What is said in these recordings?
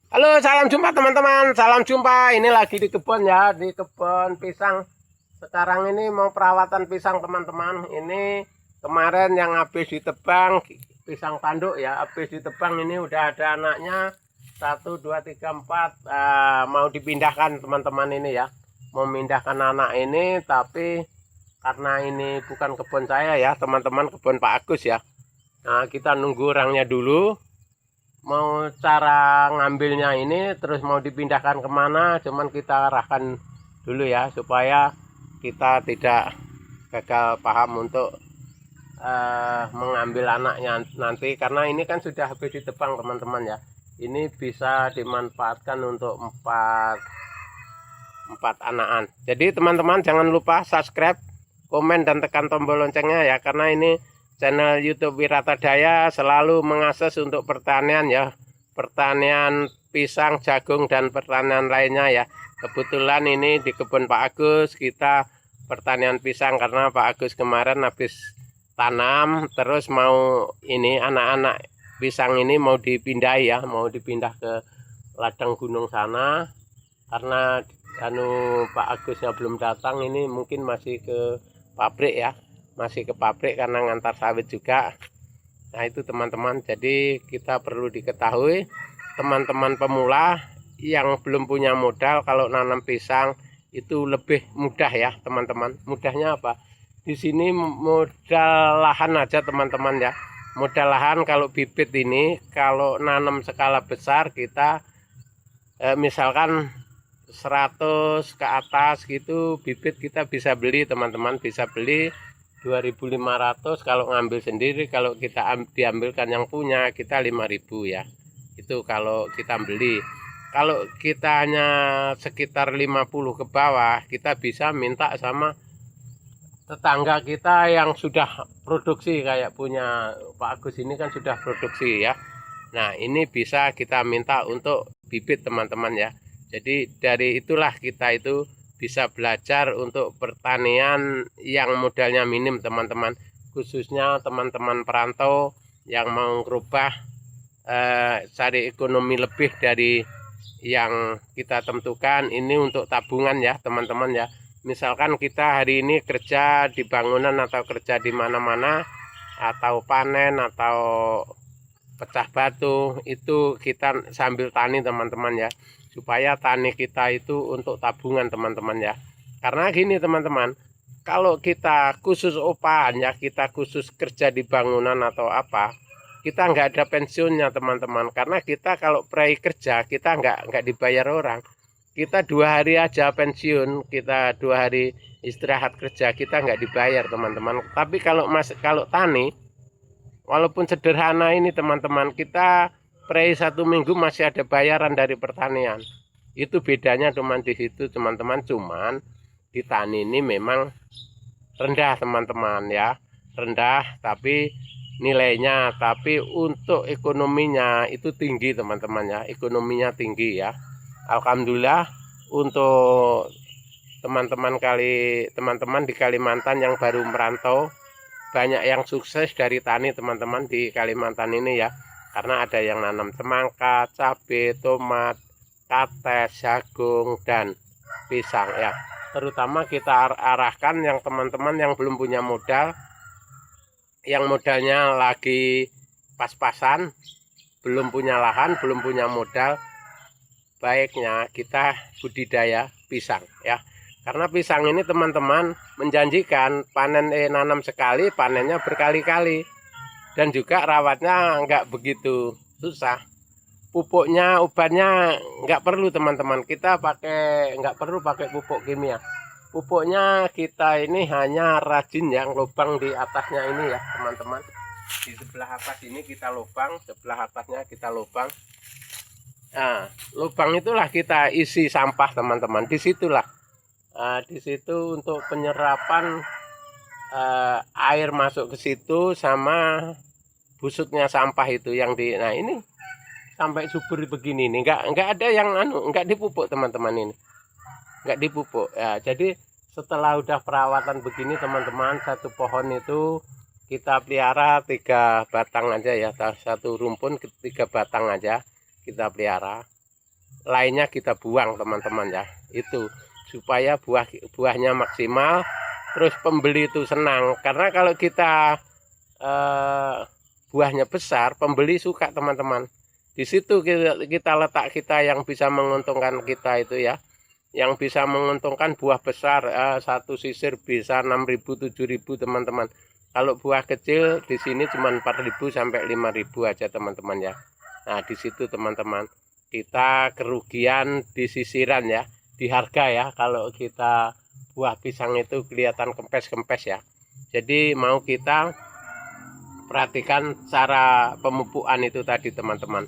Halo, salam jumpa teman-teman. Salam jumpa. Ini lagi di kebun ya, di kebun pisang. Sekarang ini mau perawatan pisang teman-teman. Ini kemarin yang habis ditebang, pisang tanduk ya, habis ditebang ini udah ada anaknya. 1, 2, 3, 4. Mau dipindahkan teman-teman ini ya. Mau memindahkan anak ini, tapi karena ini bukan kebun saya ya, teman-teman, kebun Pak Agus ya. Nah, kita nunggu orangnya dulu. Mau cara ngambilnya ini terus mau dipindahkan kemana, cuman kita arahkan dulu ya supaya kita tidak gagal paham untuk mengambil anaknya nanti, karena ini kan sudah habis ditebang teman-teman ya. Ini bisa dimanfaatkan untuk empat anakan. Jadi teman-teman jangan lupa subscribe, komen, dan tekan tombol loncengnya ya, karena ini channel YouTube Wiratadaya selalu mengakses untuk pertanian ya, pertanian pisang, jagung, dan pertanian lainnya ya. Kebetulan ini di kebun Pak Agus kita pertanian pisang, karena Pak Agus kemarin habis tanam terus mau ini anak-anak pisang ini mau dipindah ya, mau dipindah ke ladang gunung sana, karena Pak Agusnya belum datang, ini mungkin masih ke pabrik ya, masih ke pabrik karena ngantar sawit juga. Nah itu teman-teman, jadi kita perlu diketahui teman-teman pemula yang belum punya modal, kalau nanam pisang itu lebih mudah ya teman-teman. Mudahnya apa? Di sini modal lahan aja teman-teman ya. Modal lahan kalau bibit ini, kalau nanam skala besar kita misalkan 100 ke atas gitu bibit kita bisa beli teman-teman, bisa beli 2.500 kalau ngambil sendiri. Kalau kita diambilkan yang punya kita 5.000 ya, itu kalau kita beli. Kalau kita hanya sekitar 50 ke bawah, kita bisa minta sama tetangga kita yang sudah produksi, kayak punya Pak Agus ini kan sudah produksi ya. Nah ini bisa kita minta untuk bibit teman-teman ya. Jadi dari itulah kita itu bisa belajar untuk pertanian yang modalnya minim teman-teman, khususnya teman-teman perantau yang mau merubah cari ekonomi lebih dari yang kita tentukan. Ini untuk tabungan ya teman-teman ya. Misalkan kita hari ini kerja di bangunan atau kerja di mana-mana, atau panen atau pecah batu, itu kita sambil tani teman-teman ya, supaya tani kita itu untuk tabungan teman-teman ya. Karena gini teman-teman, kalau kita khusus upahan ya, kita khusus kerja di bangunan atau apa, kita nggak ada pensiunnya teman-teman. Karena kita kalau prai kerja kita nggak dibayar orang, kita 2 hari aja pensiun, kita 2 hari istirahat kerja, kita nggak dibayar teman-teman. Tapi kalau tani, walaupun sederhana ini teman-teman, kita prei 1 minggu masih ada bayaran dari pertanian. Itu bedanya cuman di situ teman-teman. Cuman di tani ini memang rendah teman-teman ya, rendah tapi nilainya, tapi untuk ekonominya itu tinggi teman-teman ya, ekonominya tinggi ya. Alhamdulillah untuk teman-teman di Kalimantan yang baru merantau, banyak yang sukses dari tani teman-teman di Kalimantan ini ya. Karena ada yang nanam semangka, cabai, tomat, kates, jagung, dan pisang ya. Terutama kita arahkan yang teman-teman yang belum punya modal, yang modalnya lagi pas-pasan, belum punya lahan, belum punya modal, baiknya kita budidaya pisang ya. Karena pisang ini teman-teman menjanjikan, panen nanam sekali, panennya berkali-kali, dan juga rawatnya nggak begitu susah. Pupuknya, obatnya nggak perlu teman-teman, kita nggak perlu pakai pupuk kimia. Pupuknya kita ini hanya rajin yang lubang di atasnya ini ya teman-teman. Di sebelah atas ini kita lubang, sebelah atasnya kita lubang. Nah, lubang itulah kita isi sampah teman-teman. Disitulah di situ untuk penyerapan air masuk ke situ, sama busuknya sampah itu yang nah ini sampai subur begini nih, nggak ada yang nggak dipupuk teman-teman, ini nggak dipupuk ya. Jadi setelah udah perawatan begini teman-teman, satu pohon itu kita pelihara 3 batang aja ya, satu rumpun 3 batang aja kita pelihara. lainnya kita buang teman-teman ya. Itu supaya buahnya maksimal, terus pembeli itu senang. Karena kalau kita buahnya besar, pembeli suka teman-teman. Di situ kita letak kita yang bisa menguntungkan kita itu ya. Yang bisa menguntungkan buah besar, satu sisir bisa 6.000 7.000 teman-teman. Kalau buah kecil di sini cuma 4.000 sampai 5.000 aja teman-teman ya. Nah di situ teman-teman kita kerugian di sisiran ya, di harga ya. Kalau kita buah pisang itu kelihatan kempes-kempes ya. Jadi mau kita perhatikan cara pemupukan itu tadi teman-teman.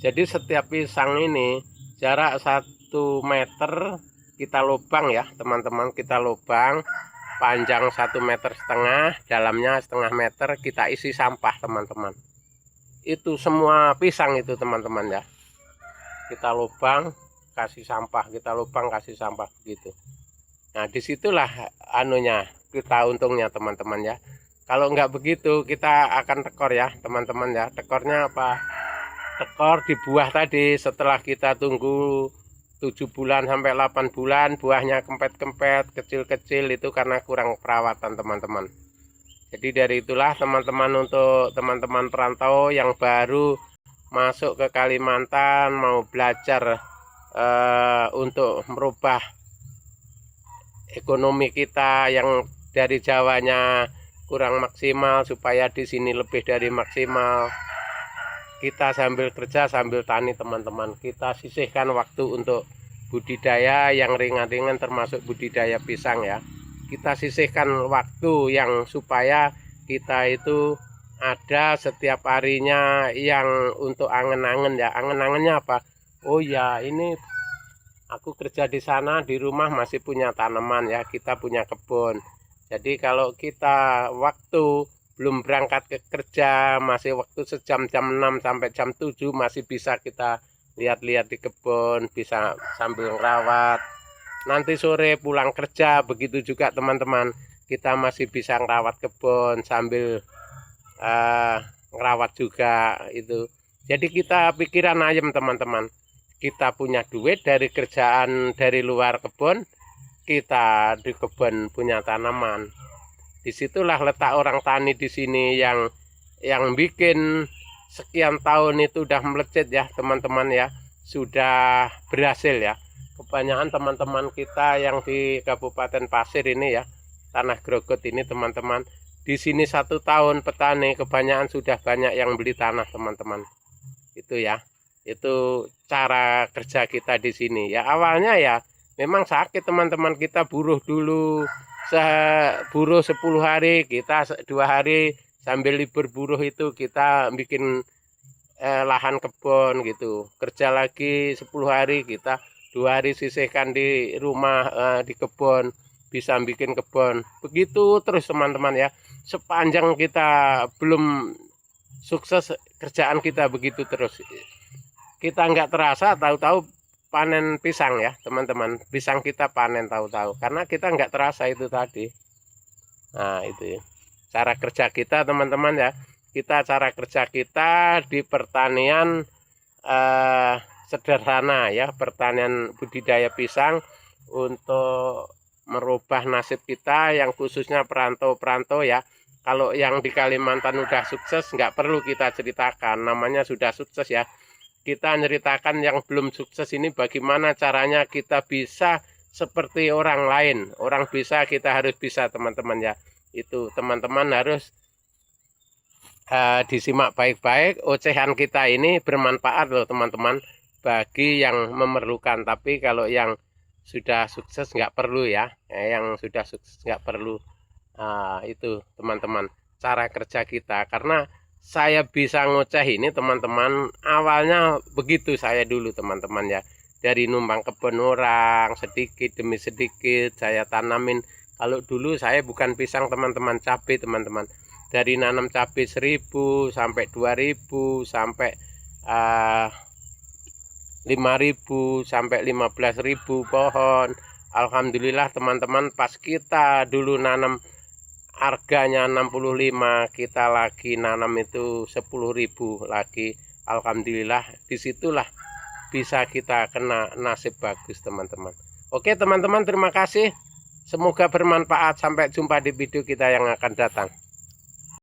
Jadi setiap pisang ini jarak 1 meter kita lubang ya teman-teman, kita lubang panjang 1,5 meter, dalamnya 0,5 meter, kita isi sampah teman-teman. Itu semua pisang itu teman-teman ya, kita lubang kasih sampah, kita lubang kasih sampah begitu. Nah disitulah anunya kita untungnya teman-teman ya. Kalau nggak begitu kita akan tekor ya teman-teman ya. Tekornya apa? Tekor di buah tadi, setelah kita tunggu 7 bulan sampai 8 bulan buahnya kempet-kempet, kecil-kecil, itu karena kurang perawatan teman-teman. Jadi dari itulah teman-teman, untuk teman-teman perantau yang baru masuk ke Kalimantan, mau belajar untuk merubah ekonomi kita yang dari Jawanya kurang maksimal supaya di sini lebih dari maksimal. Kita sambil kerja sambil tani teman-teman, kita sisihkan waktu untuk budidaya yang ringan-ringan termasuk budidaya pisang ya. Kita sisihkan waktu yang supaya kita itu ada setiap harinya yang untuk angen-angen ya. Angen-angennya apa? Oh ya, ini aku kerja di sana, di rumah masih punya tanaman ya, kita punya kebun. Jadi kalau kita waktu belum berangkat ke kerja, masih waktu sejam, jam 6 sampai jam 7 masih bisa kita lihat-lihat di kebun, bisa sambil ngerawat. Nanti sore pulang kerja begitu juga teman-teman, kita masih bisa ngerawat kebun sambil ngerawat juga itu. Jadi kita pikiran ayam teman-teman, kita punya duit dari kerjaan dari luar kebun, kita di kebun punya tanaman. Disitulah letak orang tani di sini yang bikin sekian tahun itu udah melecet ya teman-teman ya, sudah berhasil ya. Kebanyakan teman-teman kita yang di Kabupaten Pasir ini ya, Tanah Grogot ini teman-teman, di sini 1 tahun petani kebanyakan sudah banyak yang beli tanah teman-teman. Itu ya, itu cara kerja kita di sini ya. Awalnya ya memang sakit teman-teman, kita buruh dulu, buruh 10 hari, kita 2 hari sambil libur buruh itu kita bikin lahan kebun gitu. Kerja lagi 10 hari, kita 2 hari sisihkan di rumah, di kebun, bisa bikin kebun. Begitu terus teman-teman ya. Sepanjang kita belum sukses kerjaan kita begitu terus. Kita nggak terasa tahu-tahu panen pisang ya teman-teman, pisang kita panen tahu-tahu karena kita nggak terasa itu tadi. Nah itu cara kerja kita teman-teman ya. Cara kerja kita di pertanian sederhana ya, pertanian budidaya pisang untuk merubah nasib kita yang khususnya perantau-perantau ya. Kalau yang di Kalimantan udah sukses nggak perlu kita ceritakan, namanya sudah sukses ya. Kita ceritakan yang belum sukses ini bagaimana caranya kita bisa seperti orang lain. Orang bisa, kita harus bisa teman-teman ya. Itu teman-teman harus disimak baik-baik. Ocehan kita ini bermanfaat loh teman-teman, bagi yang memerlukan. Tapi kalau yang sudah sukses nggak perlu ya. Yang sudah sukses nggak perlu. Itu teman-teman cara kerja kita. Karena saya bisa ngoceh ini teman-teman, awalnya begitu saya dulu teman-teman ya. Dari numpang kebun orang, sedikit demi sedikit saya tanamin. Kalau dulu saya bukan pisang teman-teman, cabai teman-teman. Dari nanam cabai 1.000 sampai 2.000 sampai 5.000 sampai 15.000 pohon. Alhamdulillah teman-teman, pas kita dulu nanam harganya 65, kita lagi nanam itu 10.000 lagi. Alhamdulillah disitulah bisa kita kena nasib bagus teman-teman. Oke teman-teman, terima kasih. Semoga bermanfaat. Sampai jumpa di video kita yang akan datang.